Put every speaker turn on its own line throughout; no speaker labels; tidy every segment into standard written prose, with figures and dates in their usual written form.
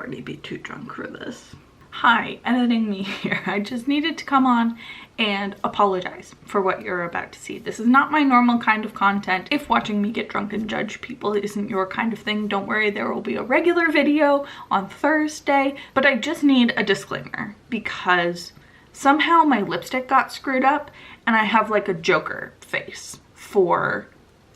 already be too drunk for this. Hi, editing me here. I just needed to come on and apologize for what you're about to see. This is not my normal kind of content. If watching me get drunk and judge people isn't your kind of thing, don't worry, there will be a regular video on Thursday. But I just need a disclaimer because somehow my lipstick got screwed up and I have like a Joker face for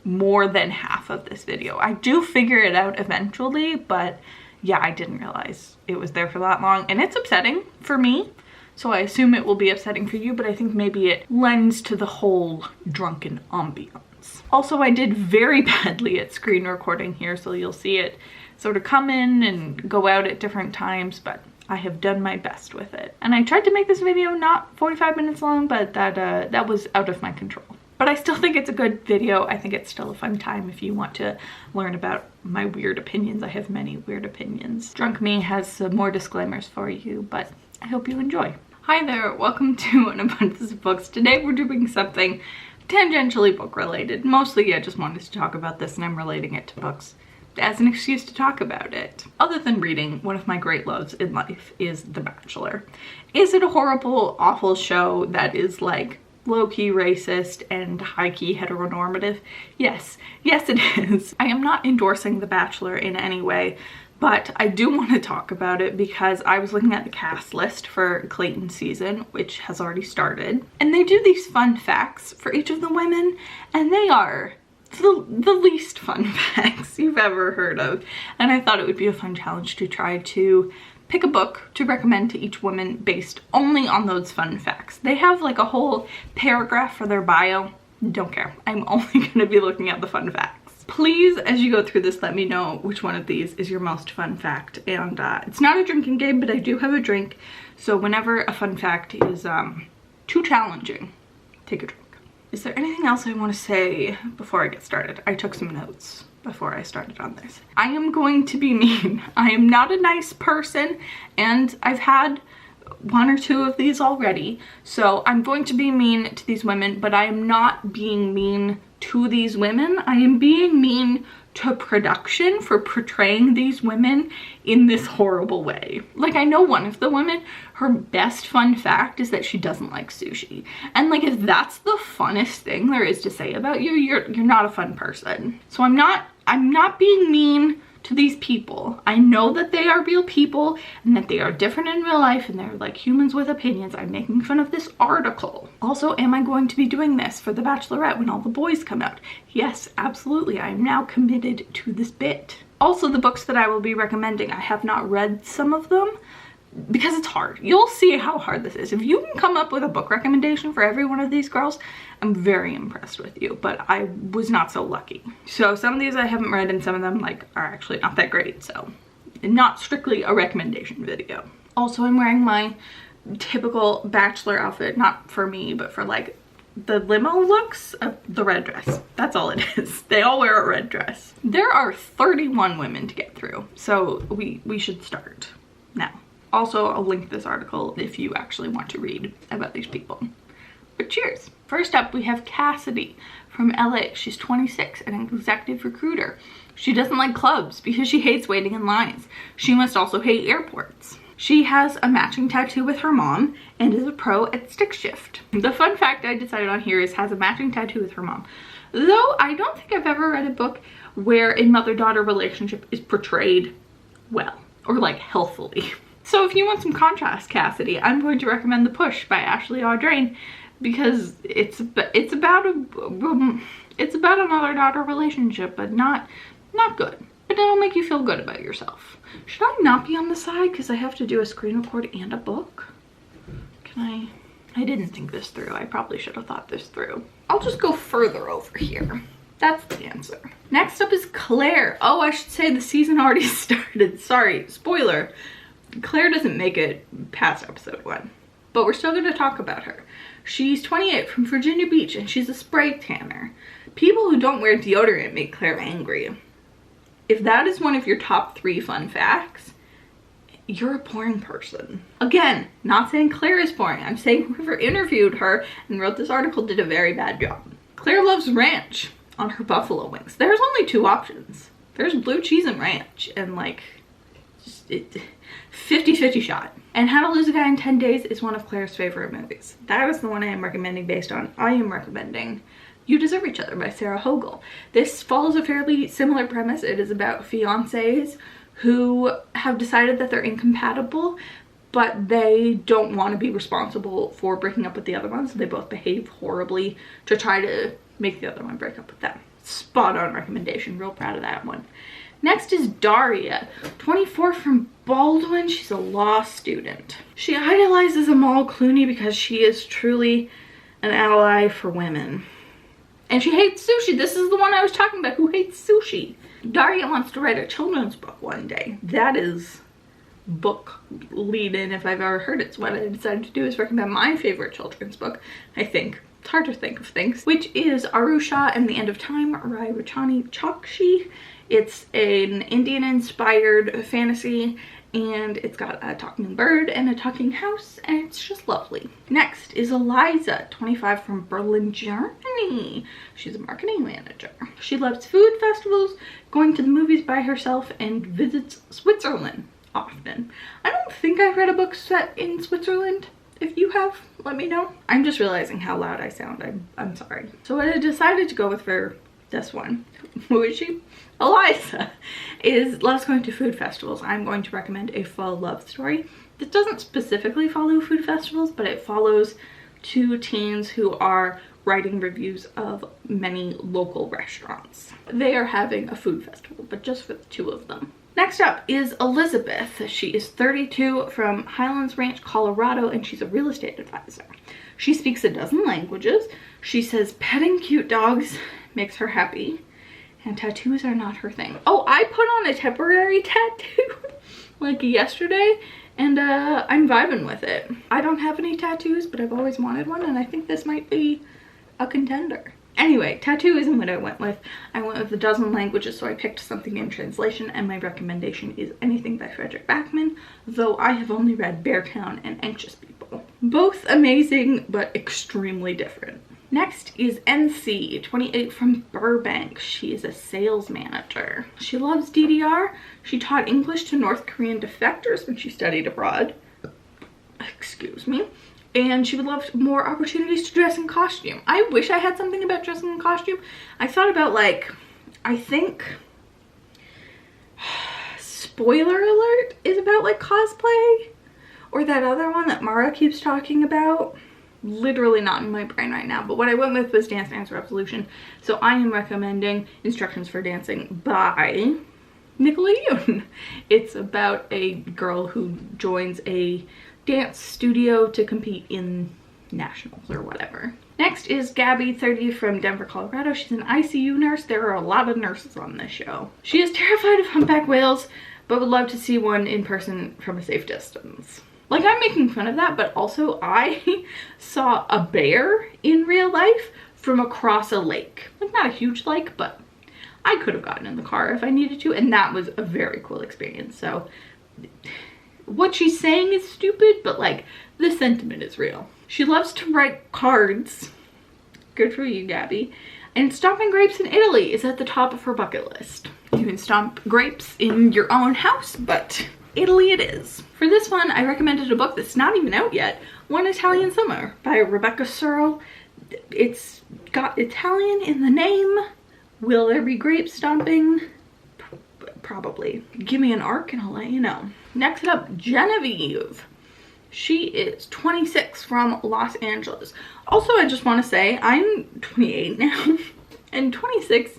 more than half of this video. I do figure it out eventually, but yeah, I didn't realize it was there for that long, and it's upsetting for me, so I assume it will be upsetting for you, but I think maybe it lends to the whole drunken ambiance. Also, I did very badly at screen recording here, so you'll see it sort of come in and go out at different times, but I have done my best with it. And I tried to make this video not 45 minutes long, but that was out of my control. But I still think it's a good video. I think it's still a fun time if you want to learn about my weird opinions. I have many weird opinions. Drunk Me has some more disclaimers for you, but I hope you enjoy. Hi there, welcome to An Abundance of Books. Today we're doing something tangentially book related. Mostly I just wanted to talk about this and I'm relating it to books as an excuse to talk about it. Other than reading, one of my great loves in life is The Bachelor. Is it a horrible, awful show that is like low-key racist and high-key heteronormative? Yes it is. I am not endorsing The Bachelor in any way, but I do want to talk about it because I was looking at the cast list for Clayton's season, which has already started, and they do these fun facts for each of the women, and they are the least fun facts you've ever heard of, and I thought it would be a fun challenge to try to pick a book to recommend to each woman based only on those fun facts. They have like a whole paragraph for their bio. Don't care. I'm only going to be looking at the fun facts. Please, as you go through this, let me know which one of these is your most fun fact. And it's not a drinking game, but I do have a drink. So whenever a fun fact is too challenging, take a drink. Is there anything else I want to say before I get started? I took some notes before I started on this. I am going to be mean. I am not a nice person, and I've had one or two of these already, so I'm going to be mean to these women, but I am not being mean to these women. I am being mean to production for portraying these women in this horrible way. Like, I know one of the women, her best fun fact is that she doesn't like sushi. And like, if that's the funnest thing there is to say about you, you're not a fun person. So I'm not being mean to these people. I know that they are real people and that they are different in real life and they're like humans with opinions. I'm making fun of this article. Also, am I going to be doing this for The Bachelorette when all the boys come out? Yes, absolutely. I am now committed to this bit. Also, the books that I will be recommending, I have not read some of them because it's hard. You'll see how hard this is. If you can come up with a book recommendation for every one of these girls, I'm very impressed with you, but I was not so lucky. So some of these I haven't read and some of them like are actually not that great, so not strictly a recommendation video. Also, I'm wearing my typical Bachelor outfit, not for me, but for like the limo looks of the red dress. That's all it is. They all wear a red dress. There are 31 women to get through, so we should start now. Also, I'll link this article if you actually want to read about these people. But cheers. First up, we have Cassidy from LA. She's 26 and an executive recruiter. She doesn't like clubs because she hates waiting in lines. She must also hate airports. She has a matching tattoo with her mom and is a pro at stick shift. The fun fact I decided on here is has a matching tattoo with her mom. Though I don't think I've ever read a book where a mother-daughter relationship is portrayed well or like healthfully. So if you want some contrast, Cassidy, I'm going to recommend The Push by Ashley Audrain because it's about a mother-daughter relationship, but not good. But it'll make you feel good about yourself. Should I not be on the side because I have to do a screen record and a book? I didn't think this through. I probably should have thought this through. I'll just go further over here. That's the answer. Next up is Claire. Oh, I should say the season already started. Sorry, spoiler. Claire doesn't make it past episode 1, but we're still going to talk about her. She's 28 from Virginia Beach and she's a spray tanner. People who don't wear deodorant make Claire angry. If that is one of your top 3 fun facts, you're a boring person. Again, not saying Claire is boring. I'm saying whoever interviewed her and wrote this article did a very bad job. Claire loves ranch on her buffalo wings. There's only 2 options. There's blue cheese and ranch, and like, just 50-50 shot. And How to Lose a Guy in 10 Days is one of Claire's favorite movies. That is the one I am recommending based on. I am recommending You Deserve Each Other by Sarah Hogle. This follows a fairly similar premise. It is about fiancés who have decided that they're incompatible, but they don't want to be responsible for breaking up with the other one, so they both behave horribly to try to make the other one break up with them. Spot on recommendation. Real proud of that one. Next is Daria, 24, from Baldwin. She's a law student. She idolizes Amal Clooney because she is truly an ally for women. And she hates sushi. This is the one I was talking about, who hates sushi. Daria wants to write a children's book one day. That is book lead-in if I've ever heard it. So what I decided to do is recommend my favorite children's book, I think. It's hard to think of things. Which is Shah and the End of Time by Roshani Chokshi. It's an Indian-inspired fantasy, and it's got a talking bird and a talking house, and it's just lovely. Next is Eliza, 25, from Berlin, Germany. She's a marketing manager. She loves food festivals, going to the movies by herself, and visits Switzerland often. I don't think I've read a book set in Switzerland. If you have, let me know. I'm just realizing how loud I sound. I'm sorry. So what I decided to go with for this one, who is she? Eliza loves going to food festivals. I'm going to recommend A Fall Love Story. This doesn't specifically follow food festivals, but it follows two teens who are writing reviews of many local restaurants. They are having a food festival, but just for the two of them. Next up is Elizabeth. She is 32, from Highlands Ranch, Colorado, and she's a real estate advisor. She speaks a dozen languages. She says petting cute dogs makes her happy, and tattoos are not her thing. Oh, I put on a temporary tattoo like yesterday, and I'm vibing with it. I don't have any tattoos, but I've always wanted one, and I think this might be a contender. Anyway, tattoo isn't what I went with. I went with a dozen languages, so I picked something in translation, and my recommendation is anything by Fredrik Backman, though I have only read Beartown and Anxious People. Both amazing, but extremely different. Next is NC, 28, from Burbank. She is a sales manager. She loves DDR. She taught English to North Korean defectors when she studied abroad. Excuse me. And she would love more opportunities to dress in costume. I wish I had something about dressing in costume. I thought about, like, I think Spoiler Alert is about like cosplay, or that other one that Mara keeps talking about. Literally not in my brain right now, but what I went with was Dance Dance Revolution. So I am recommending Instructions for Dancing by Nicola Yoon. It's about a girl who joins a dance studio to compete in nationals or whatever. Next is Gabby, 30, from Denver, Colorado. She's an ICU nurse. There are a lot of nurses on this show. She is terrified of humpback whales, but would love to see one in person from a safe distance. Like, I'm making fun of that, but also I saw a bear in real life from across a lake. Like, not a huge lake, but I could have gotten in the car if I needed to, and that was a very cool experience. So what she's saying is stupid, but like, the sentiment is real. She loves to write cards. Good for you, Gabby. And stomping grapes in Italy is at the top of her bucket list. You can stomp grapes in your own house, but Italy it is. For this one, I recommended a book that's not even out yet, One Italian Summer by Rebecca Searle. It's got Italian in the name. Will there be grape stomping? Probably. Give me an arc and I'll let you know. Next up, Genevieve. She is 26, from Los Angeles. Also, I just want to say I'm 28 now, and 26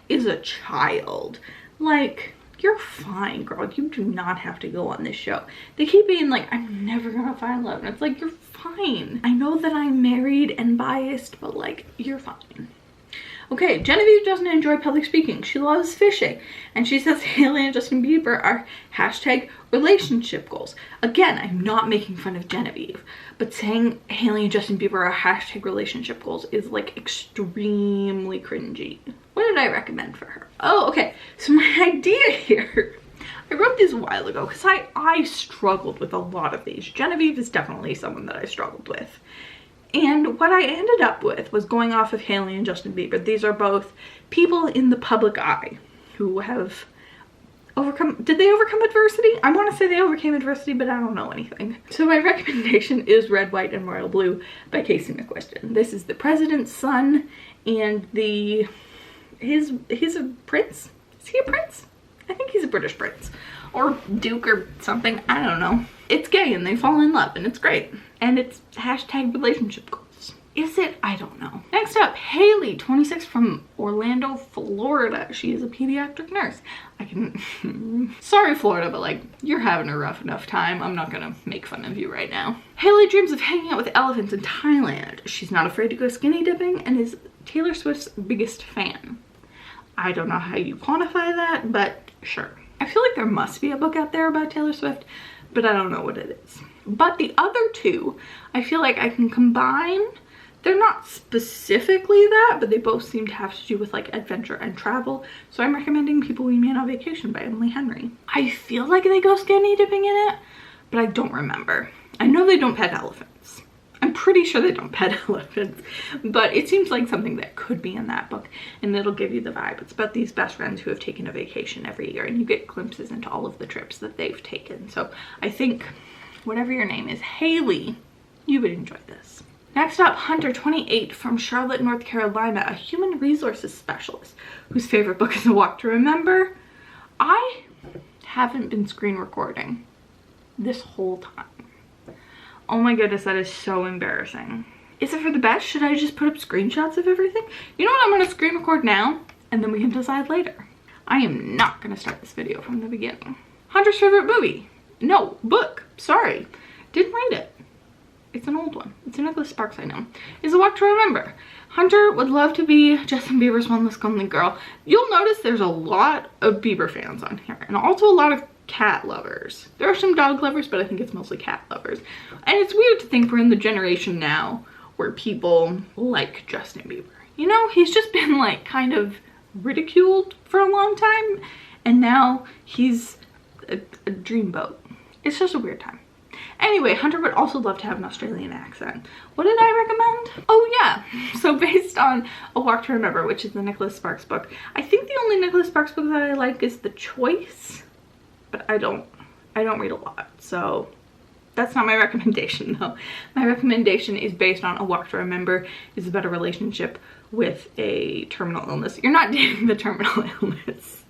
is a child. Like, you're fine, girl. You do not have to go on this show. They keep being like, I'm never gonna find love. And it's like, you're fine. I know that I'm married and biased, but like, you're fine. Okay, Genevieve doesn't enjoy public speaking. She loves fishing. And she says Hailey and Justin Bieber are hashtag relationship goals. Again, I'm not making fun of Genevieve, but saying Hailey and Justin Bieber are hashtag relationship goals is like extremely cringy. What did I recommend for her? Oh, okay. So my idea here, I wrote this a while ago because I struggled with a lot of these. Genevieve is definitely someone that I struggled with. And what I ended up with was going off of Hailey and Justin Bieber. These are both people in the public eye who have Did they overcome adversity? I want to say they overcame adversity, but I don't know anything. So my recommendation is Red, White, and Royal Blue by Casey McQuiston. This is the president's son, and he's a prince. Is he a prince? I think he's a British prince. Or duke or something, I don't know. It's gay and they fall in love and it's great. And it's hashtag relationship goals. Is it? I don't know. Next up, Haley, 26, from Orlando, Florida. She is a pediatric nurse. Sorry, Florida, but like, you're having a rough enough time. I'm not gonna make fun of you right now. Haley dreams of hanging out with elephants in Thailand. She's not afraid to go skinny dipping and is Taylor Swift's biggest fan. I don't know how you quantify that, but sure. I feel like there must be a book out there about Taylor Swift, but I don't know what it is. But the other two, I feel like I can combine. They're not specifically that, but they both seem to have to do with like adventure and travel. So I'm recommending People We Meet on Vacation by Emily Henry. I feel like they go skinny dipping in it, but I don't remember. I know they don't pet elephants. I'm pretty sure they don't pet elephants, but it seems like something that could be in that book, and it'll give you the vibe. It's about these best friends who have taken a vacation every year, and you get glimpses into all of the trips that they've taken. So I think whatever your name is, Haley, you would enjoy this. Next up, Hunter, 28, from Charlotte, North Carolina, a human resources specialist whose favorite book is A Walk to Remember. I haven't been screen recording this whole time. Oh my goodness, that is so embarrassing. Is it for the best? Should I just put up screenshots of everything? You know what? I'm gonna screen record now and then we can decide later. I am not gonna start this video from the beginning. Hunter's favorite movie. No, book. Sorry. Didn't read it. It's an old one. It's a Nicholas Sparks, I know. Is A Walk to Remember. Hunter would love to be Justin Bieber's One Less Lonely Girl. You'll notice there's a lot of Bieber fans on here, and also a lot of cat lovers. There are some dog lovers, but I think it's mostly cat lovers. And it's weird to think we're in the generation now where people like Justin Bieber. You know, he's just been like kind of ridiculed for a long time, and now he's a dreamboat. It's just a weird time. Anyway, Hunter would also love to have an Australian accent. What did I recommend? Oh yeah, so based on A Walk to Remember, which is the Nicholas Sparks book, I think the only Nicholas Sparks book that I like is The Choice, but I don't read a lot, so that's not my recommendation though. My recommendation is based on A Walk to Remember. It's about a relationship with a terminal illness. You're not dating the terminal illness.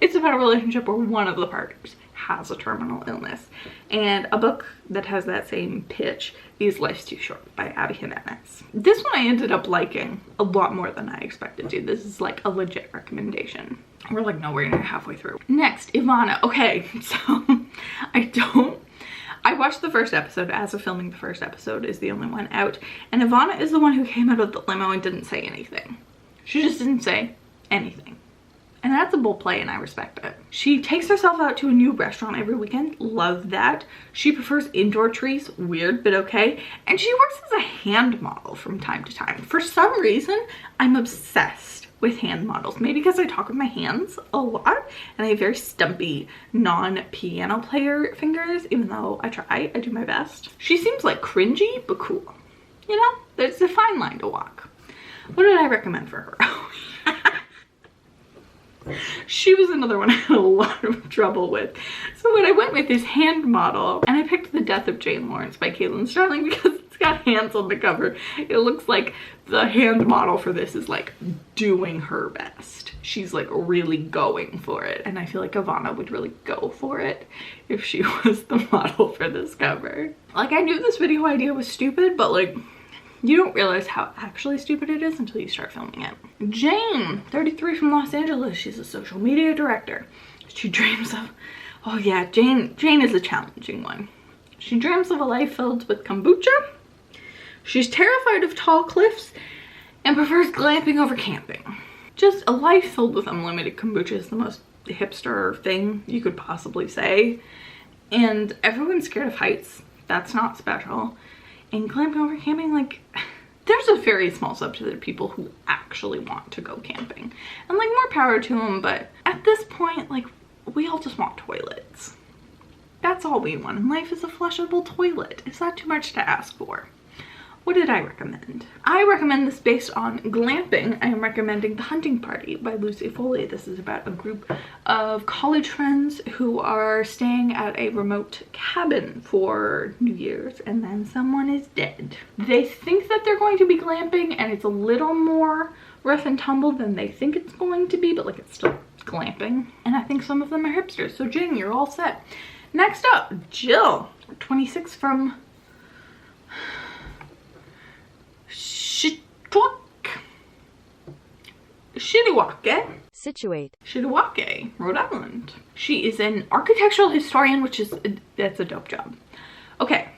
It's about a relationship where one of the partners has a terminal illness. And a book that has that same pitch is Life's Too Short by Abby Jimenez. This one I ended up liking a lot more than I expected to. This is like a legit recommendation. We're like nowhere near halfway through. Next, Ivana. Okay, so I watched the first episode. As of filming, the first episode is the only one out. And Ivana is the one who came out of the limo and didn't say anything. She just didn't say anything. And that's a bold play and I respect it. She takes herself out to a new restaurant every weekend. Love that. She prefers indoor trees. Weird, but okay. And she works as a hand model from time to time. For some reason, I'm obsessed with hand models. Maybe because I talk with my hands a lot and I have very stumpy non-piano player fingers, even though I try, I do my best. She seems like cringy, but cool. You know, there's a fine line to walk. What did I recommend for her? She was another one I had a lot of trouble with. So what I went with is Hand Model, and I picked The Death of Jane Lawrence by Caitlin Starling because it's got hands on the cover. It looks like the hand model for this is like doing her best. She's like really going for it, and I feel like Ivana would really go for it if she was the model for this cover. Like, I knew this video idea was stupid, but like, you don't realize how actually stupid it is until you start filming it. Jane, 33, from Los Angeles. She's a social media director. She dreams of, oh yeah, Jane is a challenging one. She dreams of a life filled with kombucha. She's terrified of tall cliffs and prefers glamping over camping. Just a life filled with unlimited kombucha is the most hipster thing you could possibly say. And everyone's scared of heights. That's not special. And glamping over camping, like, there's a very small subset of people who actually want to go camping. And like, more power to them, but at this point, like, we all just want toilets. That's all we want in life, is a flushable toilet. Is that too much to ask for? What did I recommend? I recommend this based on glamping. I am recommending The Hunting Party by Lucy Foley. This is about a group of college friends who are staying at a remote cabin for New Year's, and then someone is dead. They think that they're going to be glamping, and it's a little more rough and tumble than they think it's going to be, but like it's still glamping. And I think some of them are hipsters. So Jane, you're all set. Next up, Jill, 26 from Shittiwake, Rhode Island. She is an architectural historian, which is, that's a dope job. Okay,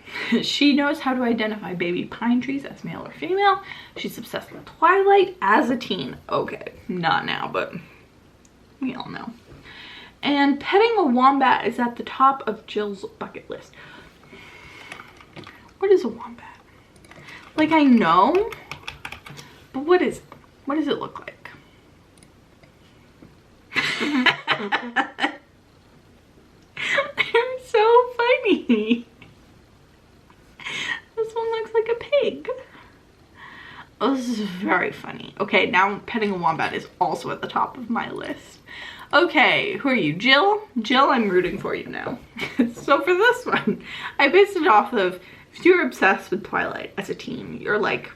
she knows how to identify baby pine trees as male or female. She's obsessed with Twilight as a teen. Okay, not now, but we all know. And petting a wombat is at the top of Jill's bucket list. What is a wombat? Like, I know, but what is it? What does it look like? They're so funny. This one looks like a pig. Oh, this is very funny. Okay, now petting a wombat is also at the top of my list. Okay, who are you? Jill? Jill, I'm rooting for you now. So for this one, I based it off of, if you're obsessed with Twilight as a teen, you're like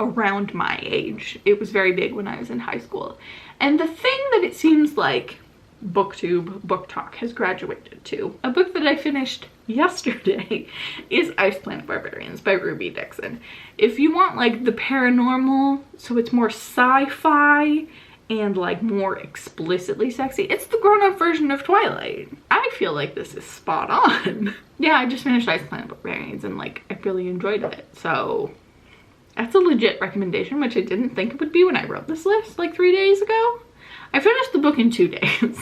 around my age. It was very big when I was in high school. And the thing that it seems like BookTube, Book Talk has graduated to, a book that I finished yesterday, is Ice Planet Barbarians by Ruby Dixon. If you want like the paranormal, so it's more sci-fi and like more explicitly sexy, it's the grown-up version of Twilight. I feel like this is spot on. Yeah, I just finished Ice Planet Barbarians and like I really enjoyed it. So that's a legit recommendation, which I didn't think it would be when I wrote this list like 3 days ago. I finished the book in 2 days.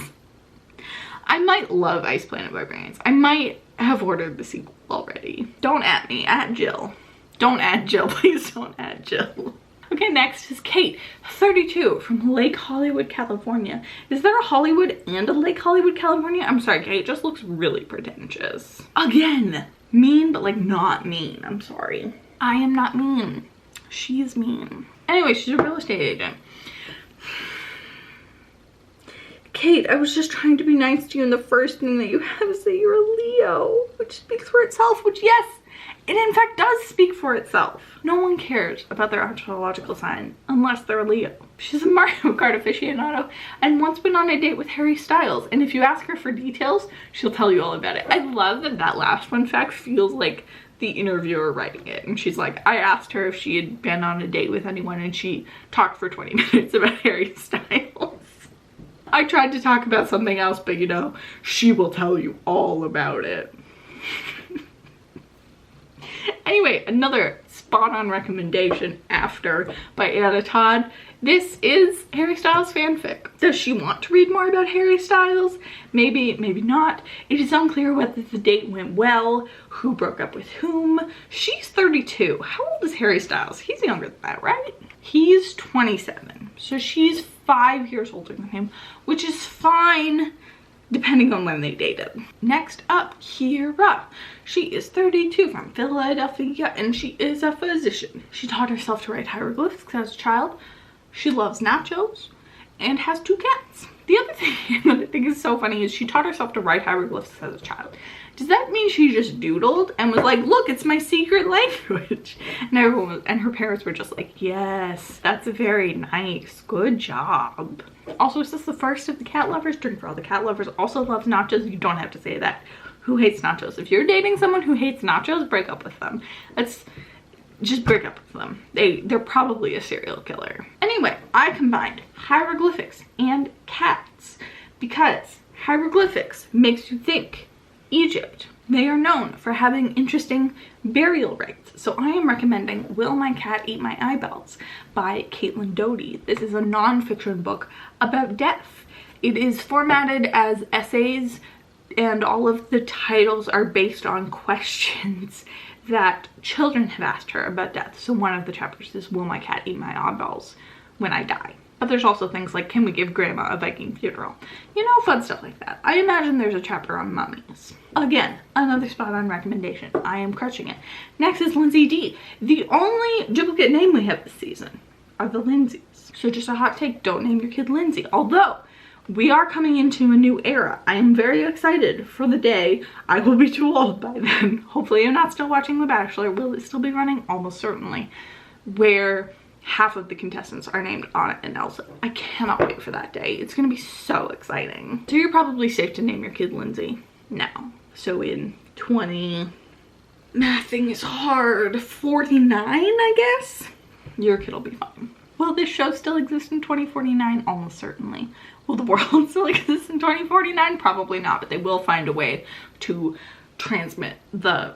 I might love Ice Planet Barbarians. I might have ordered the sequel already. Don't at me, at Jill. Don't add Jill, please don't add Jill. Okay, next is Kate, 32, from Lake Hollywood, California. Is there a Hollywood and a Lake Hollywood, California? I'm sorry, Kate just looks really pretentious. Again, mean, but like not mean. I'm sorry. I am not mean. She's mean. Anyway, she's a real estate agent. Kate, I was just trying to be nice to you, and the first thing that you have is that you're a Leo, which speaks for itself, which yes, it in fact does speak for itself. No one cares about their astrological sign unless they're a Leo. She's a Mario Kart aficionado and once been on a date with Harry Styles, and if you ask her for details, she'll tell you all about it. I love that that last one fact feels like the interviewer writing it, and she's like, I asked her if she had been on a date with anyone and she talked for 20 minutes about Harry Styles. I tried to talk about something else, but you know, she will tell you all about it. Anyway, another spot-on recommendation after by Anna Todd. This is Harry Styles fanfic. Does she want to read more about Harry Styles? Maybe, maybe not. It is unclear whether the date went well, who broke up with whom. She's 32. How old is Harry Styles? He's younger than that, right? He's 27. So she's 5 years older than him, which is fine depending on when they dated. Next up, Kira. She is 32 from Philadelphia and she is a physician. She taught herself to write hieroglyphics as a child. She loves nachos and has 2 cats. The other thing that I think is so funny is she taught herself to write hieroglyphics as a child. Does that mean she just doodled and was like, look, it's my secret language? And everyone was, and her parents were just like, yes, that's very nice. Good job. Also, is this the first of the cat lovers? Drink for All the Cat Lovers also loves nachos. You don't have to say that. Who hates nachos? If you're dating someone who hates nachos, break up with them. Just break up with them. They're probably a serial killer. Anyway, I combined hieroglyphics and cats because hieroglyphics makes you think Egypt. They are known for having interesting burial rites. So I am recommending Will My Cat Eat My Eyeballs by Caitlin Doughty. This is a non-fiction book about death. It is formatted as essays and all of the titles are based on questions that children have asked her about death. So one of the chapters is Will My Cat Eat My Eyeballs when I die? But there's also things like, can we give grandma a Viking funeral? You know, fun stuff like that. I imagine there's a chapter on mummies. Again, another spot on recommendation. I am crushing it. Next is Lindsay D. The only duplicate name we have this season are the Lindsays. So just a hot take, don't name your kid Lindsay. Although, we are coming into a new era. I am very excited for the day I will be too old by then. Hopefully I'm not still watching The Bachelor. Will it still be running? Almost certainly. Where half of the contestants are named Anna and Elsa. I cannot wait for that day. It's gonna be so exciting. So you're probably safe to name your kid Lindsay now. So in 20, mathing is hard, 49, I guess? Your kid will be fine. Will this show still exist in 2049? Almost certainly. Will the world still exist in 2049? Probably not, but they will find a way to transmit the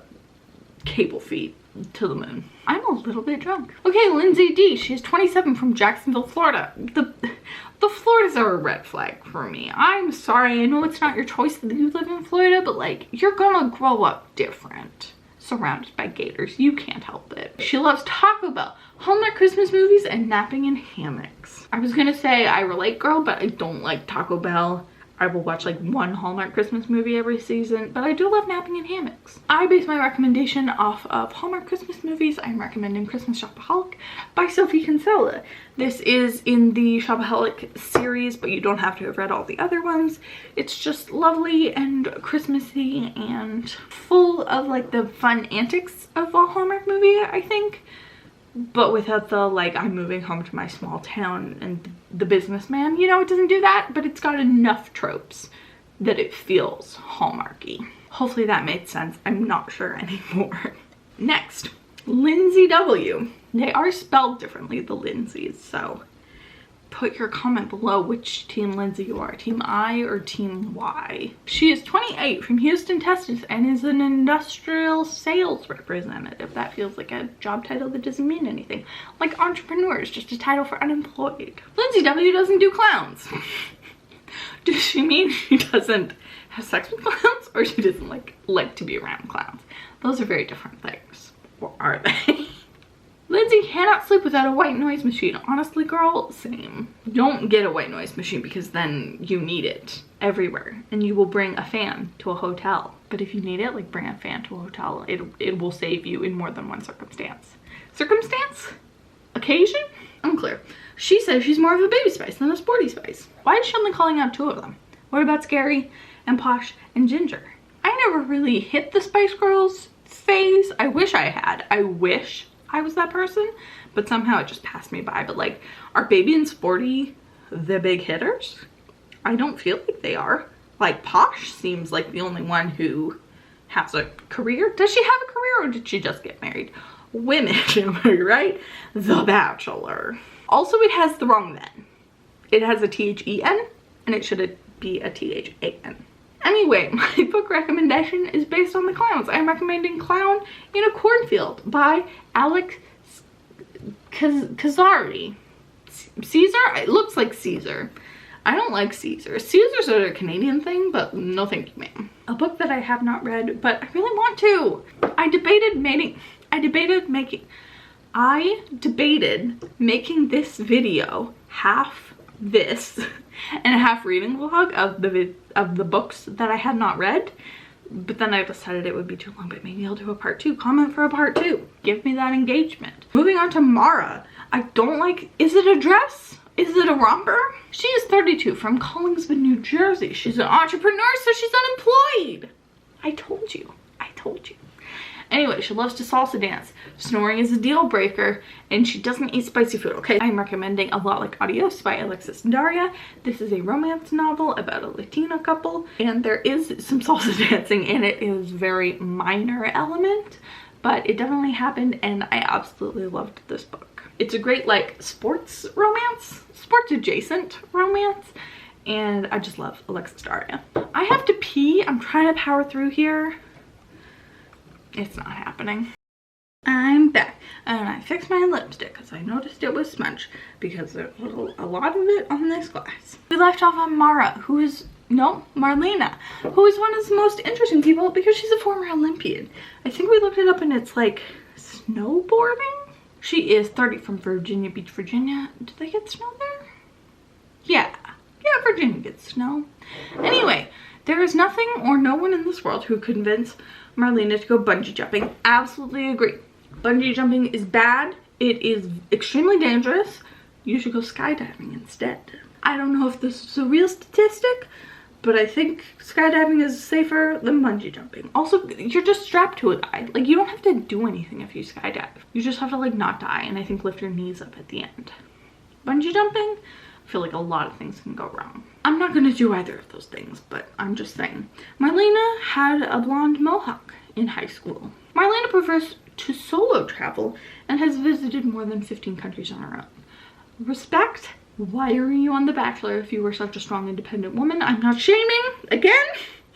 cable feed to the moon. I'm a little bit drunk. Okay, Lindsay D. She's 27 from Jacksonville, Florida. The Floridas are a red flag for me. I'm sorry, I know it's not your choice that you live in Florida, but like, you're gonna grow up different. Surrounded by gators. You can't help it. She loves Taco Bell, Hallmark Christmas movies, and napping in hammocks. I was gonna say I relate, girl, but I don't like Taco Bell. I will watch like one Hallmark Christmas movie every season, but I do love napping in hammocks. I base my recommendation off of Hallmark Christmas movies. I'm recommending Christmas Shopaholic by Sophie Kinsella. This is in the Shopaholic series, but you don't have to have read all the other ones. It's just lovely and Christmassy and full of like the fun antics of a Hallmark movie, I think. But without the like, I'm moving home to my small town and the businessman, you know, it doesn't do that, but it's got enough tropes that it feels Hallmarky. Hopefully that made sense. I'm not sure anymore. Next, Lindsay W. They are spelled differently, the Lindsays, so put your comment below which team Lindsay you are, team I or team Y. She is 28 from Houston, Texas, and is an industrial sales representative. That feels like a job title that doesn't mean anything. Like entrepreneur is just a title for unemployed. Lindsay W doesn't do clowns. Does she mean she doesn't have sex with clowns, or she doesn't like to be around clowns? Those are very different things. Or are they? Lindsay cannot sleep without a white noise machine. Honestly, girl, same. Don't get a white noise machine because then you need it everywhere and you will bring a fan to a hotel. But if you need it, like bring a fan to a hotel. It will save you in more than one circumstance. Circumstance? Occasion? Unclear. She says she's more of a baby spice than a sporty spice. Why is she only calling out 2 of them? What about Scary and Posh and Ginger? I never really hit the Spice Girls phase. I wish I had. I wish I was that person, but somehow it just passed me by. But like, are Baby and Sporty the big hitters? I don't feel like they are. Like, Posh seems like the only one who has a career. Does she have a career, or did she just get married? Women, am I right? The Bachelor. Also, it has the wrong men. It has a T-H-E-N, and it should be a T-H-A-N. Anyway, my book recommendation is based on the clowns. I'm recommending Clown in a Cornfield by Alexis Cesare. Caesar? It looks like Caesar. I don't like Caesar. Caesar's a Canadian thing, but no thank you, ma'am. A book that I have not read, but I really want to. I debated making this video half this and a half reading vlog of the books that I had not read, but then I decided it would be too long. But maybe I'll do a part 2. Comment for a part 2. Give me that engagement. Moving on to Mara. I don't like, is it a dress? Is it a romper? She is 32 from Collingswood, New Jersey. She's an entrepreneur, so she's unemployed. I told you. Anyway, she loves to salsa dance. Snoring is a deal breaker, and she doesn't eat spicy food. Okay, I'm recommending A Lot Like Adios by Alexis and Daria. This is a romance novel about a Latina couple, and there is some salsa dancing in it. It is a very minor element, but it definitely happened, and I absolutely loved this book. It's a great like sports romance, sports adjacent romance, and I just love Alexis Daria. I have to pee. I'm trying to power through here. It's not happening. I'm back, and I fixed my lipstick because I noticed it was smudged because there's a lot of it on this glass. We left off on Mara, Marlena, who is one of the most interesting people because she's a former Olympian. I think we looked it up and it's like snowboarding. She is 30 from Virginia Beach, Virginia. Do they get snow there? Yeah, Virginia gets snow. Anyway, there is nothing or no one in this world who could convince Marlena to go bungee jumping. Absolutely agree. Bungee jumping is bad. It is extremely dangerous. You should go skydiving instead. I don't know if this is a real statistic, but I think skydiving is safer than bungee jumping. Also, you're just strapped to a guy. Like, you don't have to do anything if you skydive. You just have to, like, not die and I think lift your knees up at the end. Bungee jumping, I feel like a lot of things can go wrong. I'm not gonna do either of those things, but I'm just saying. Marlena had a blonde mohawk in high school. Marlena prefers to solo travel and has visited more than 15 countries on her own. Respect. Why are you on The Bachelor if you were such a strong, independent woman? I'm not shaming. Again,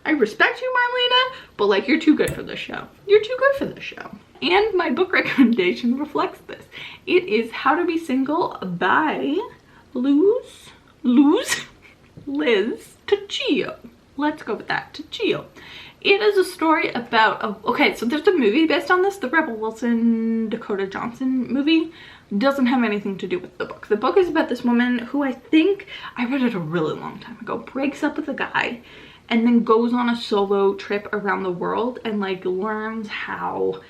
I respect you, Marlena, but like, you're too good for this show. You're too good for this show. And my book recommendation reflects this. It is How to Be Single by Liz Tuccillo. Let's go with that, Tuccillo. It is a story about, okay, so there's a movie based on this, the Rebel Wilson, Dakota Johnson movie. Doesn't have anything to do with the book. The book is about this woman who I think, I read it a really long time ago, breaks up with a guy and then goes on a solo trip around the world and like learns how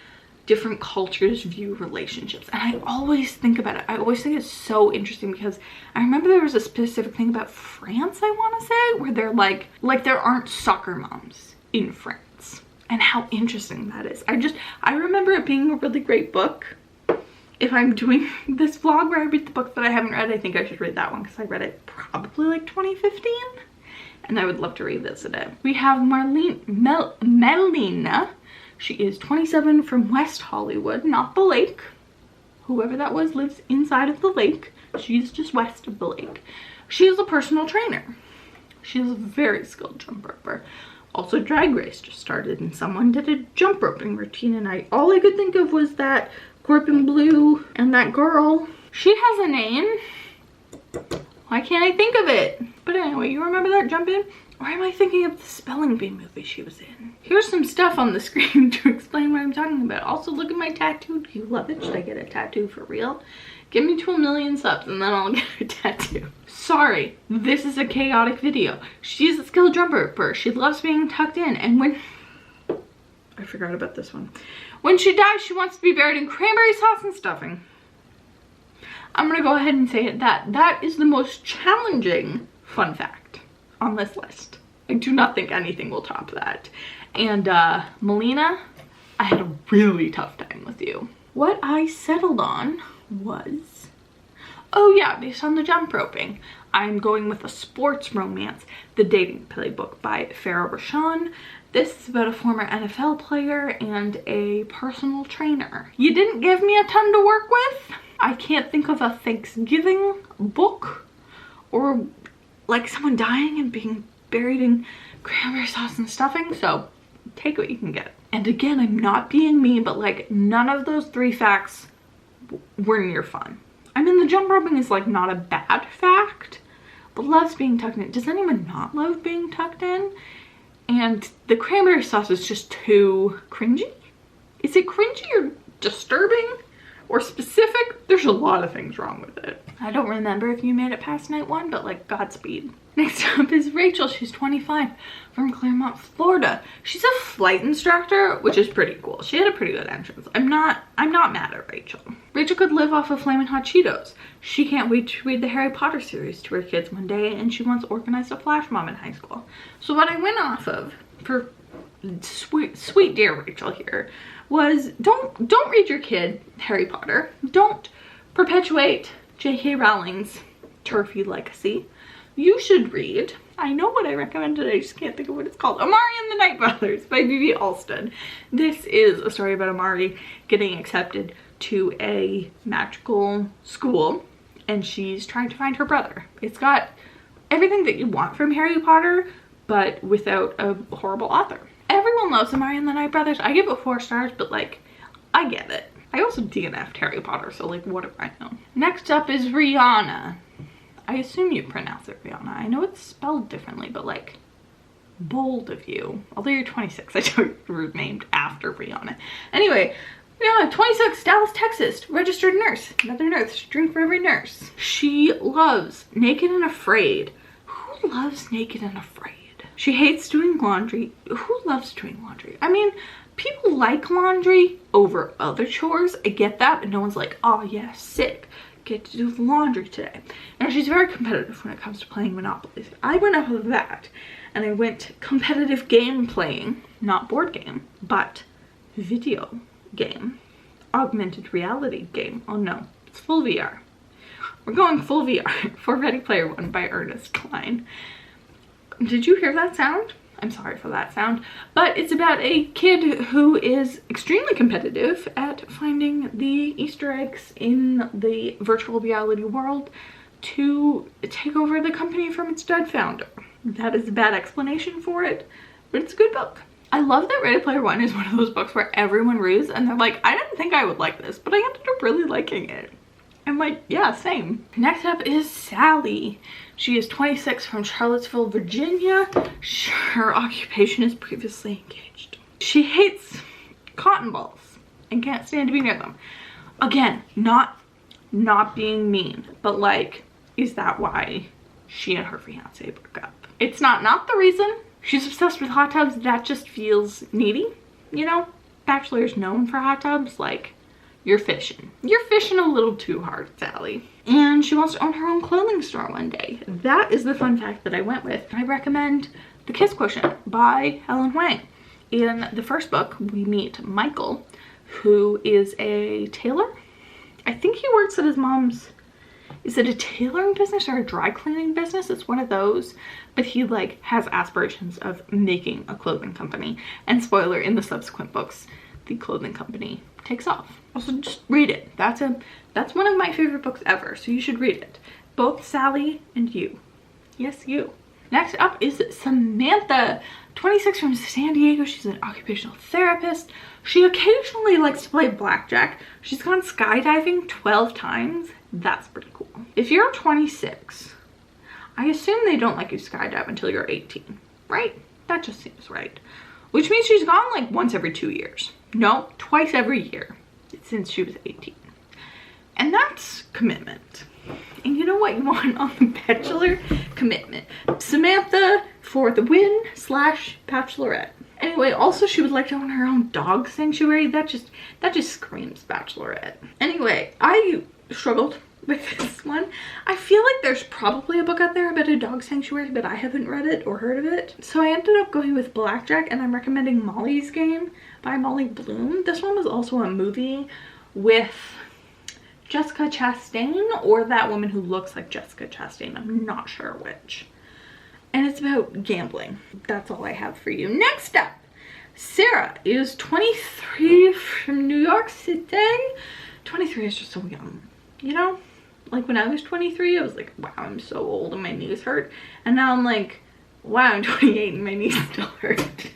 different cultures view relationships. And I always think about it. I always think it's so interesting because I remember there was a specific thing about France, I want to say, where they're like there aren't soccer moms in France, and how interesting that is. I remember it being a really great book. If I'm doing this vlog where I read the book that I haven't read, I think I should read that one because I read it probably like 2015 and I would love to revisit it. We have Melina. She is 27 from West Hollywood, not the lake. Whoever that was lives inside of the lake. She's just west of the lake. She is a personal trainer. She is a very skilled jump roper. Also, Drag Race just started and someone did a jump roping routine and all I could think of was that Corp in Blue and that girl. She has a name. Why can't I think of it? But anyway, you remember that jump in? Or am I thinking of the spelling bee movie she was in? Here's some stuff on the screen to explain what I'm talking about. Also, look at my tattoo. Do you love it? Should I get a tattoo for real? Give me to 1 million subs and then I'll get a tattoo. Sorry, this is a chaotic video. She's a skilled jump roper. She loves being tucked in, and when... I forgot about this one. When she dies, she wants to be buried in cranberry sauce and stuffing. I'm gonna go ahead and say it. That is the most challenging fun fact on this list. I do not think anything will top that. And Melina, I had a really tough time with you. What I settled on was, oh yeah, based on the jump roping, I'm going with a sports romance, The Dating Playbook by Farrah Roshani. This is about a former NFL player and a personal trainer. You didn't give me a ton to work with. I can't think of a Thanksgiving book or like someone dying and being buried in cranberry sauce and stuffing, so take what you can get. And again, I'm not being mean, but like none of those 3 facts were near fun. I mean, the jump roping is like not a bad fact, but loves being tucked in. Does anyone not love being tucked in? And the cranberry sauce is just too cringy. Is it cringy or disturbing or specific? There's a lot of things wrong with it. I don't remember if you made it past night 1, but like Godspeed. Next up is Rachel. She's 25 from Claremont, Florida. She's a flight instructor, which is pretty cool. She had a pretty good entrance. I'm not mad at Rachel. Rachel could live off of Flamin' Hot Cheetos. She can't wait to read the Harry Potter series to her kids one day, and she once organized a flash mob in high school. So what I went off of for sweet dear Rachel here was don't read your kid Harry Potter. Don't perpetuate J.K. Rowling's turfy legacy. You should read, I know what I recommended, I just can't think of what it's called, Amari and the Night Brothers by B.B. Alston. This is a story about Amari getting accepted to a magical school and she's trying to find her brother. It's got everything that you want from Harry Potter, but without a horrible author. Everyone loves Amari and the Night Brothers. I give it 4 stars, but like, I get it. I also DNF'd Harry Potter, so like, what do I know? Next up is Rihanna. I assume you pronounce it Rihanna. I know it's spelled differently, but like, bold of you. Although you're 26, I know you were named after Rihanna. Anyway, Yeah, 26, Dallas, Texas, registered nurse. Another nurse, drink for every nurse. She loves Naked and Afraid. Who loves Naked and Afraid? She hates doing laundry. Who loves doing laundry? I mean, people like laundry over other chores. I get that, but no one's like, oh yeah, sick. Get to do the laundry today. And she's very competitive when it comes to playing Monopoly. I went up with that, and I went competitive game playing, not board game, but video game, augmented reality game. Oh no, it's full VR. We're going full VR for Ready Player One by Ernest Cline. Did you hear that sound? I'm sorry for that sound, but it's about a kid who is extremely competitive at finding the Easter eggs in the virtual reality world to take over the company from its dead founder. That is a bad explanation for it, but it's a good book. I love that Ready Player One is one of those books where everyone reads and they're like, I didn't think I would like this, but I ended up really liking it. I'm like, yeah, same. Next up is Sally. She is 26 from Charlottesville, Virginia. Her occupation is previously engaged. She hates cotton balls and can't stand to be near them. Again, not being mean, but like, is that why she and her fiance broke up? It's not the reason. She's obsessed with hot tubs. That just feels needy, you know? Bachelor's known for hot tubs, like, you're fishing. You're fishing a little too hard, Sally. And she wants to own her own clothing store one day. That is the fun fact that I went with. I recommend The Kiss Quotient by Helen Huang. In the first book, we meet Michael, who is a tailor. I think he works at his mom's, is it a tailoring business or a dry cleaning business? It's one of those, but he like has aspirations of making a clothing company. And spoiler, in the subsequent books, the clothing company takes off. Also, just read it. That's one of my favorite books ever, so you should read it. Both Sally and you. Yes, you. Next up is Samantha, 26 from San Diego. She's an occupational therapist. She occasionally likes to play blackjack. She's gone skydiving 12 times. That's pretty cool. If you're 26, I assume they don't let you skydive until you're 18, right? That just seems right. Which means she's gone like once every 2 years. No, twice every year since she was 18. And that's commitment. And you know what you want on The Bachelor? Commitment. Samantha for the win / bachelorette. Anyway, also she would like to own her own dog sanctuary. That just screams bachelorette. Anyway, I struggled with this one. I feel like there's probably a book out there about a dog sanctuary, but I haven't read it or heard of it. So I ended up going with Blackjack, and I'm recommending Molly's Game by Molly Bloom. This one was also a movie with Jessica Chastain, or that woman who looks like Jessica Chastain. I'm not sure which. And it's about gambling. That's all I have for you. Next up, Sarah is 23 from New York City. 23 is just so young, you know? Like when I was 23, I was like, wow, I'm so old and my knees hurt. And now I'm like, wow, I'm 28 and my knees still hurt.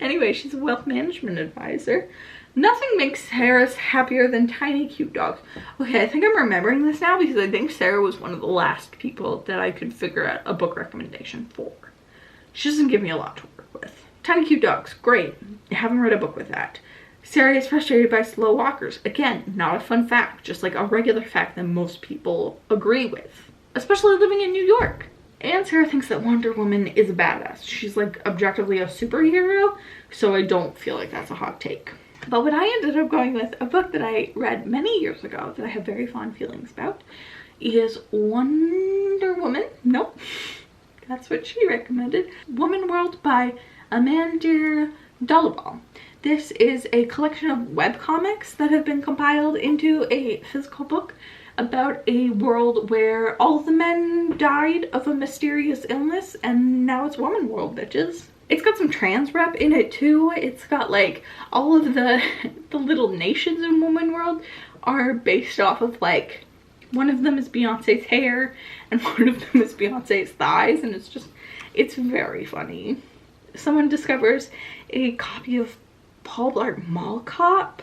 Anyway, she's a wealth management advisor. Nothing makes Sarah happier than tiny cute dogs. Okay, I think I'm remembering this now because I think Sarah was one of the last people that I could figure out a book recommendation for. She doesn't give me a lot to work with. Tiny cute dogs, great. I haven't read a book with that. Sarah is frustrated by slow walkers. Again, not a fun fact, just like a regular fact that most people agree with, especially living in New York. And Sarah thinks that Wonder Woman is a badass. She's like objectively a superhero, so I don't feel like that's a hot take. But what I ended up going with, a book that I read many years ago that I have very fond feelings about, is Wonder Woman. Nope, that's what she recommended. Woman World by Amanda Dollaball. This is a collection of webcomics that have been compiled into a physical book about a world where all the men died of a mysterious illness, and now it's Woman World, bitches. It's got some trans rep in it too. It's got like all of the little nations in Woman World are based off of like, one of them is Beyonce's hair and one of them is Beyonce's thighs, and it's very funny. Someone discovers a copy of Paul Blart Mall Cop.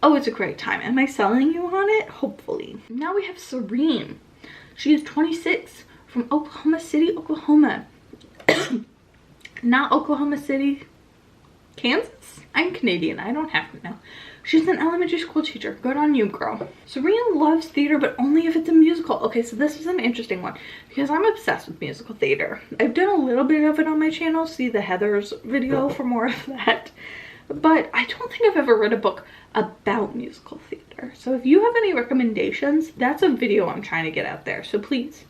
Oh, it's a great time. Am I selling you on it? Hopefully. Now we have Serene. She is 26 from Oklahoma City, Oklahoma. Not Oklahoma City, Kansas? I'm Canadian, I don't have to know. She's an elementary school teacher. Good on you, girl. Serena loves theater, but only if it's a musical. Okay, so this is an interesting one because I'm obsessed with musical theater. I've done a little bit of it on my channel. See the Heather's video for more of that. But I don't think I've ever read a book about musical theater. So if you have any recommendations, that's a video I'm trying to get out there. So please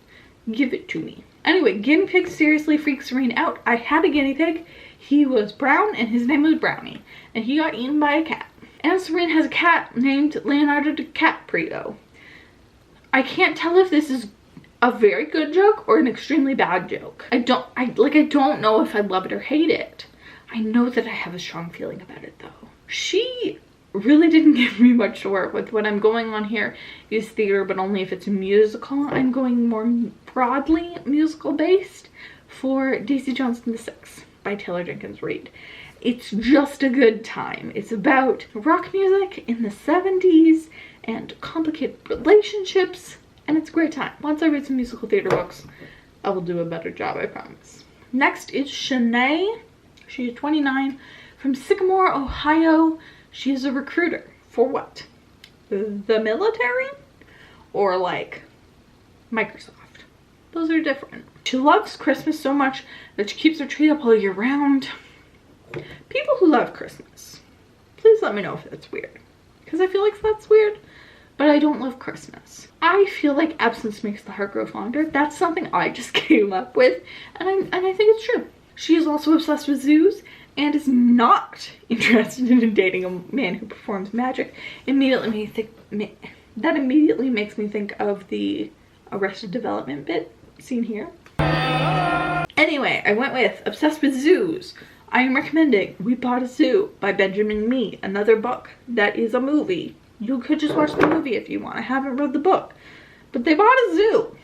give it to me. Anyway, guinea pigs seriously freaked Serena out. I had a guinea pig. He was brown and his name was Brownie. And he got eaten by a cat. And Serena has a cat named Leonardo DiCaprio. I can't tell if this is a very good joke or an extremely bad joke. I don't know if I love it or hate it. I know that I have a strong feeling about it though. She really didn't give me much to work with. What I'm going on here is theater, but only if it's a musical. I'm going more broadly musical based for Daisy Jones and the Six by Taylor Jenkins Reid. It's just a good time. It's about rock music in the 70s and complicated relationships, and it's a great time. Once I read some musical theater books, I will do a better job, I promise. Next is Shanae. She is 29, from Sycamore, Ohio. She is a recruiter. For what? The military? Or like Microsoft? Those are different. She loves Christmas so much that she keeps her tree up all year round. People who love Christmas, please let me know if that's weird, because I feel like that's weird, but I don't love Christmas. I feel like absence makes the heart grow fonder. That's something I just came up with, and I think it's true. She is also obsessed with zoos and is not interested in dating a man who performs magic. That immediately makes me think of the Arrested Development bit seen here. Anyway, I went with obsessed with zoos. I am recommending We Bought a Zoo by Benjamin Mee, another book that is a movie. You could just watch the movie if you want. I haven't read the book, but they bought a zoo.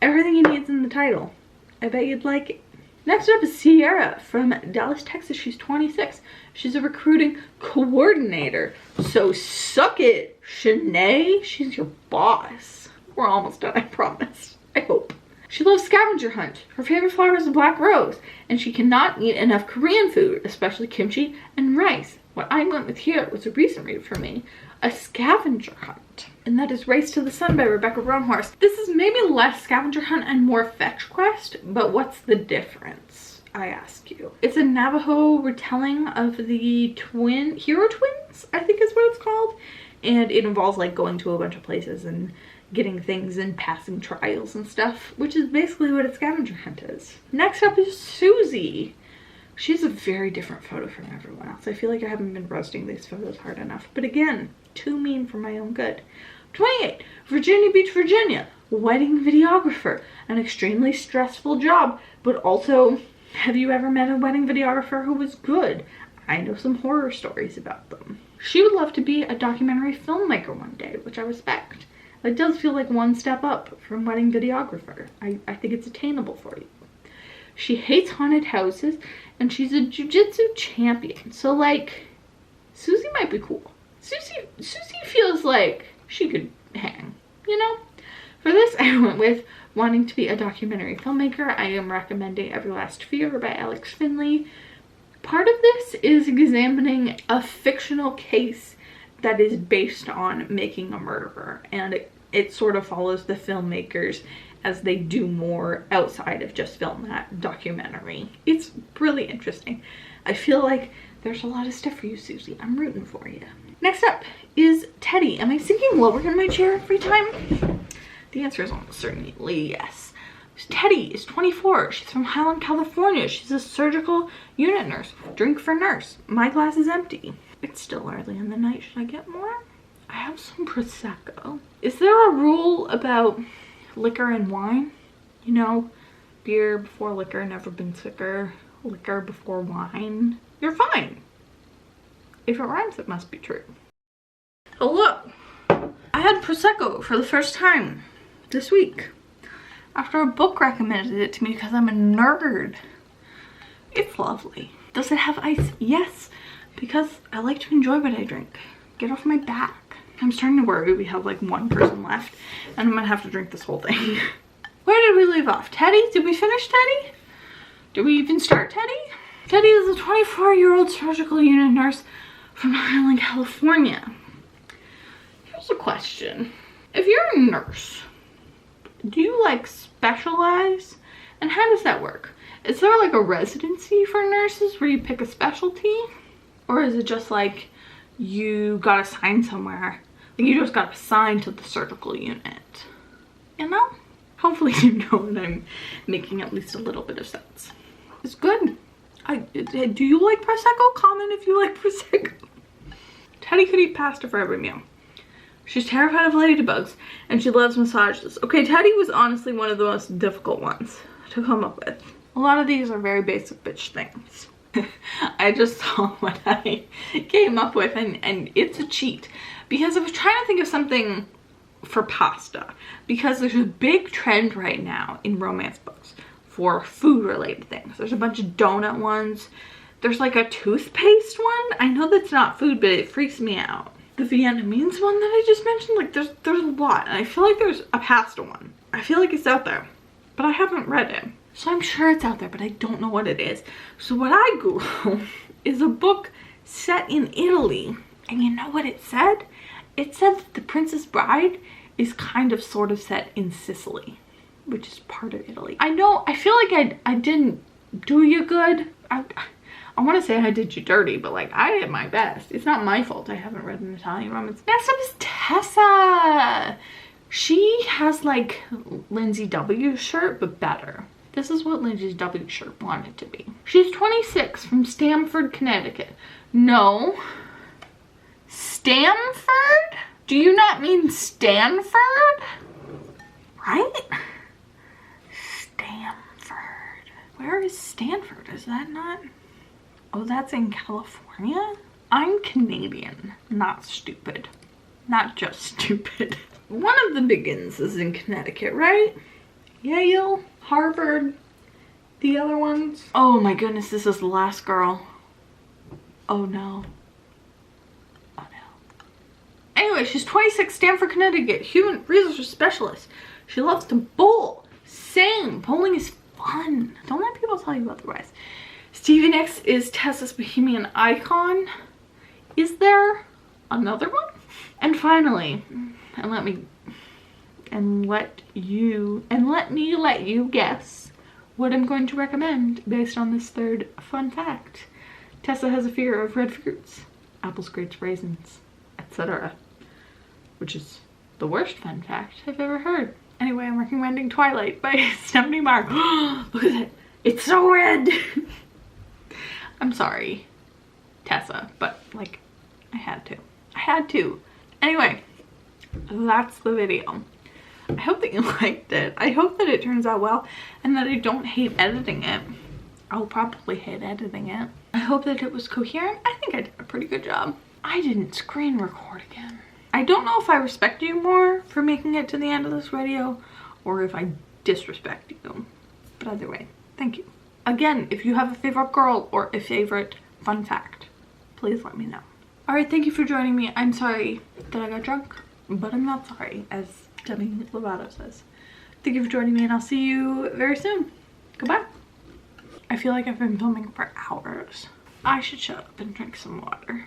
Everything you need is in the title. I bet you'd like it. Next up is Sierra from Dallas, Texas. She's 26. She's a recruiting coordinator. So suck it, Shanae. She's your boss. We're almost done, I promise. I hope. She loves scavenger hunt. Her favorite flower is a black rose, and she cannot eat enough Korean food, especially kimchi and rice. What I went with here was a recent read for me, A Scavenger Hunt, and that is Race to the Sun by Rebecca Roanhorse. This is maybe less scavenger hunt and more fetch quest, but what's the difference, I ask you? It's a Navajo retelling of the hero twins, I think is what it's called, and it involves like going to a bunch of places and getting things and passing trials and stuff, which is basically what a scavenger hunt is. Next up is Susie. She has a very different photo from everyone else. I feel like I haven't been roasting these photos hard enough, but again, too mean for my own good. 28, Virginia Beach, Virginia, wedding videographer, an extremely stressful job, but also, have you ever met a wedding videographer who was good? I know some horror stories about them. She would love to be a documentary filmmaker one day, which I respect. It does feel like one step up from wedding videographer. I think it's attainable for you. She hates haunted houses, and she's a jiu-jitsu champion. So like, Susie might be cool. Susie feels like she could hang, you know? For this, I went with wanting to be a documentary filmmaker. I am recommending Every Last Fear by Alex Finley. Part of this is examining a fictional case that is based on making a murderer, and it sort of follows the filmmakers as they do more outside of just film that documentary. It's really interesting. I feel like there's a lot of stuff for you, Susie. I'm rooting for you. Next up is Teddy. Am I sinking lower in my chair every time? The answer is almost certainly yes. Teddy is 24. She's from Highland, California. She's a surgical unit nurse. Drink for nurse. My glass is empty. It's still early in the night. Should I get more? I have some Prosecco. Is there a rule about liquor and wine? You know, beer before liquor, never been sicker. Liquor before wine. You're fine. If it rhymes, it must be true. Oh look, I had Prosecco for the first time this week after a book recommended it to me because I'm a nerd. It's lovely. Does it have ice? Yes, because I like to enjoy what I drink. Get off my back. I'm starting to worry we have like one person left and I'm gonna have to drink this whole thing. Where did we leave off? Teddy? Did we finish Teddy? Did we even start Teddy? Teddy is a 24-year-old surgical unit nurse from Highland, California. Here's a question. If you're a nurse, do you like specialize? And how does that work? Is there like a residency for nurses where you pick a specialty? Or is it just like you got assigned somewhere? Like you just got assigned to the surgical unit? You know? Hopefully you know that I'm making at least a little bit of sense. It's good. Do you like Prosecco? Comment if you like Prosecco. Teddy could eat pasta for every meal. She's terrified of ladybugs and she loves massages. Okay, Teddy was honestly one of the most difficult ones to come up with. A lot of these are very basic bitch things. I just saw what I came up with and it's a cheat. Because I was trying to think of something for pasta. Because there's a big trend right now in romance books for food related things. There's a bunch of donut ones. There's like a toothpaste one. I know that's not food, but it freaks me out. The Vietnamese one that I just mentioned, like there's a lot. And I feel like there's a pasta one. I feel like it's out there, but I haven't read it. So I'm sure it's out there, but I don't know what it is. So what I Googled is a book set in Italy. And you know what it said? It said that The Princess Bride is kind of sort of set in Sicily, which is part of Italy. I know, I feel like I didn't do you good. I want to say I did you dirty, but like I did my best. It's not my fault I haven't read an Italian romance. Next up is Tessa. She has like Lindsay W's shirt, but better. This is what Lindsay W's shirt wanted to be. She's 26 from Stamford, Connecticut. No. Stamford? Do you not mean Stanford? Right? Stanford. Where is Stanford? Is that not? Oh, that's in California? I'm Canadian, not stupid. Not just stupid. One of the biggins is in Connecticut, right? Yale, Harvard, the other ones. Oh my goodness, this is the last girl. Oh no. Oh no. Anyway, she's 26, Stamford, Connecticut, human resources specialist. She loves to bowl. Same, bowling is fun. Don't let people tell you otherwise. Stevie Nicks is Tessa's bohemian icon. Is there another one? And finally, let me let you guess what I'm going to recommend based on this third fun fact. Tessa has a fear of red fruits, apples, grapes, raisins, etc. Which is the worst fun fact I've ever heard. Anyway, I'm recommending Twilight by Stephanie Meyer. Look at it. It's so red. I'm sorry, Tessa, but like, I had to. Anyway, that's the video. I hope that you liked it. I hope that it turns out well and that I don't hate editing it. I'll probably hate editing it. I hope that it was coherent. I think I did a pretty good job. I didn't screen record again. I don't know if I respect you more for making it to the end of this video or if I disrespect you. But either way, thank you. Again, if you have a favorite girl or a favorite fun fact, please let me know. Alright, thank you for joining me. I'm sorry that I got drunk, but I'm not sorry, as Demi Lovato says. Thank you for joining me and I'll see you very soon. Goodbye. I feel like I've been filming for hours. I should shut up and drink some water.